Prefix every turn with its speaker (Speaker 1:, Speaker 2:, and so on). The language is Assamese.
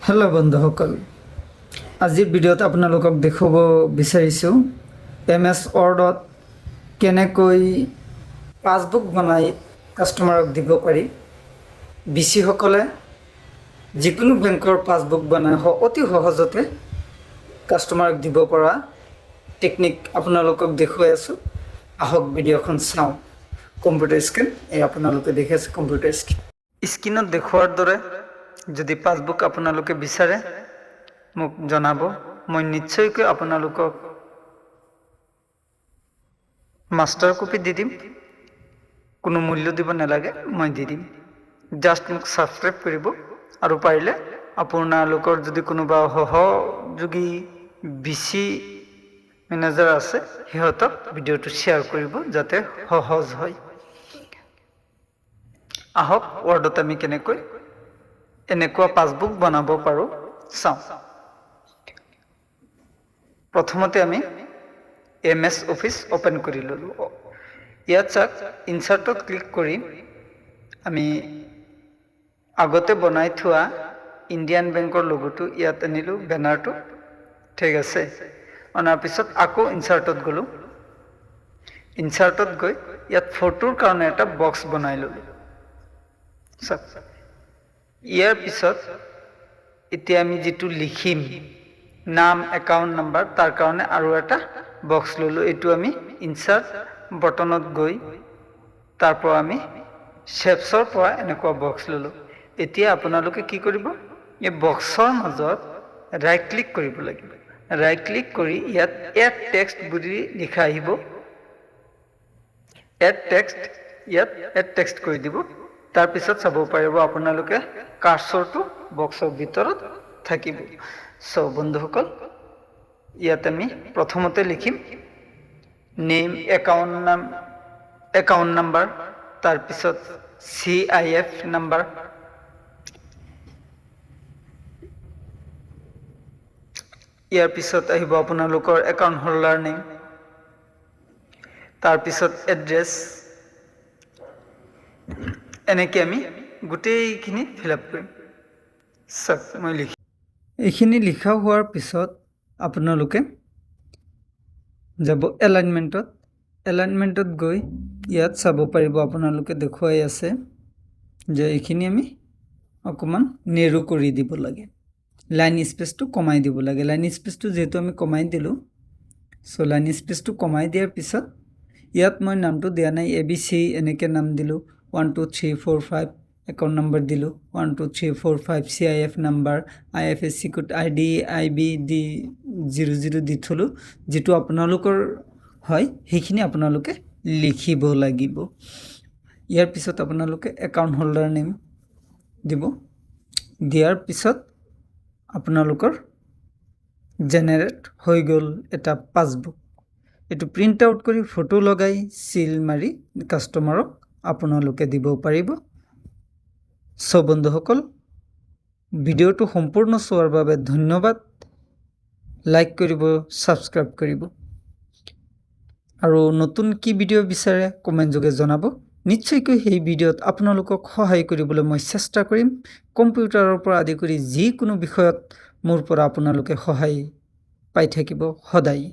Speaker 1: হেল্ল' বন্ধুসকল, আজিৰ ভিডিঅ'ত আপোনালোকক দেখুৱাব বিচাৰিছোঁ MS ৱৰ্ডত কেনেকৈ পাছবুক বনাই কাষ্টমাৰক দিব পাৰি। বিচিসকলে যিকোনো বেংকৰ পাছবুক বনাই অতি সহজতে কাষ্টমাৰক দিব পৰা টেকনিক আপোনালোকক দেখুৱাই আছোঁ। আহক ভিডিঅ'খন চাওঁ। কম্পিউটাৰ স্ক্ৰীন এই আপোনালোকে দেখি আছে। কম্পিউটাৰ স্ক্ৰীনত দেখুৱাৰ দৰে যদি পাছবুক আপোনালোকে বিচাৰে মোক জনাব। মই নিশ্চয়কৈ আপোনালোকক মাষ্টাৰ কপি দি দিম। কোনো মূল্য দিব নালাগে, মই দি দিম। জাষ্ট মোক ছাবস্ক্ৰাইব কৰিব আৰু পাৰিলে আপোনালোকৰ যদি কোনোবা সহযোগী বিচি মেনেজাৰ আছে সিহঁতক ভিডিঅ'টো শ্বেয়াৰ কৰিব যাতে সহজ হয়। আহক ৱৰ্ডত আমি কেনেকৈ এনেকুৱা পাছবুক বনাব পাৰোঁ চাওঁ। প্ৰথমতে আমি MS অফিচ ওপেন কৰি ল'লোঁ। ইয়াত চাওক, ইনচাৰ্টত ক্লিক কৰি আমি আগতে বনাই থোৱা ইণ্ডিয়ান বেংকৰ লগোটো ইয়াত আনিলোঁ, বেনাৰটো। ঠিক আছে, অনাৰ পিছত আকৌ ইনচাৰ্টত গ'লোঁ। ইনচাৰ্টত গৈ ইয়াত ফটোৰ কাৰণে এটা বক্স বনাই ল'লোঁ। চাওক, ইয়াৰ পিছত এতিয়া আমি যিটো লিখিম নাম, একাউণ্ট নাম্বাৰ, তাৰ কাৰণে আৰু এটা বক্স ল'লোঁ। এইটো আমি ইনচাৰ্ট বটনত গৈ তাৰ পৰা আমি শ্বেপছৰ পৰা এনেকুৱা বক্স ল'লোঁ। এতিয়া আপোনালোকে কি কৰিব, এই বক্সৰ মাজত ৰাইট ক্লিক কৰিব লাগিব। ৰাইট ক্লিক কৰি ইয়াত এড টেক্সট বুলি লিখা আহিব। এড টেক্সট, ইয়াত এড টেক্সট কৰি দিব। তাৰপিছত চাব পাৰিব আপোনালোকে কাৰ্চৰটো বক্সৰ ভিতৰত থাকিব। চ' বন্ধুসকল, ইয়াত আমি প্ৰথমতে লিখিম নেম, একাউণ্ট নাম্বাৰ, তাৰপিছত CIF নাম্বাৰ, ইয়াৰ পিছত আহিব আপোনালোকৰ একাউণ্ট হোল্ডাৰ নেম, তাৰপিছত এড্ৰেছ। এনেকৈ আমি গোটেইখিনি ফিল আপ কৰিম। চাওক, মই লিখিম। এইখিনি লিখা হোৱাৰ পিছত আপোনালোকে যাব এলাইনমেণ্টত। এলাইনমেণ্টত গৈ ইয়াত চাব পাৰিব আপোনালোকে দেখুৱাই আছে যে এইখিনি আমি অকণমান নেৰো কৰি দিব লাগে। লাইন স্পেচটো কমাই দিব লাগে। লাইন স্পেচটো যিহেতু আমি কমাই দিলোঁ, চ' লাইন স্পেচটো কমাই দিয়াৰ পিছত ইয়াত মই নামটো দিয়া নাই, ABC এনেকৈ নাম দিলোঁ। 1 2 3 4 5 একাউণ্ট নাম্বাৰ দিলোঁ। 1 2 3 4 5 CIF number, IFSC code, ID IBD 00 দি থলোঁ। যিটো আপোনালোকৰ হয় সেইখিনি আপোনালোকে লিখিব লাগিব। ইয়াৰ পিছত আপোনালোকে একাউণ্ট হোল্ডাৰ নেম দিব। দিয়াৰ পিছত আপোনালোকৰ জেনেৰেট হৈ গ'ল এটা পাছবুক। এইটো প্ৰিণ্ট আউট কৰি ফটো লগাই চিল মাৰি কাষ্টমাৰক আপোনালোকে দিব পাৰিব। চ' বন্ধুসকল, ভিডিঅ'টো সম্পূৰ্ণ চোৱাৰ বাবে ধন্যবাদ। লাইক কৰিব, ছাবস্ক্ৰাইব কৰিব আৰু নতুন কি ভিডিঅ' বিচাৰে কমেণ্ট যোগে জনাব। নিশ্চয়কৈ সেই ভিডিঅ'ত আপোনালোকক সহায় কৰিবলৈ মই চেষ্টা কৰিম। কম্পিউটাৰৰ পৰা আদি কৰি যিকোনো বিষয়ত মোৰ পৰা আপোনালোকে সহায় পাই থাকিব সদায়।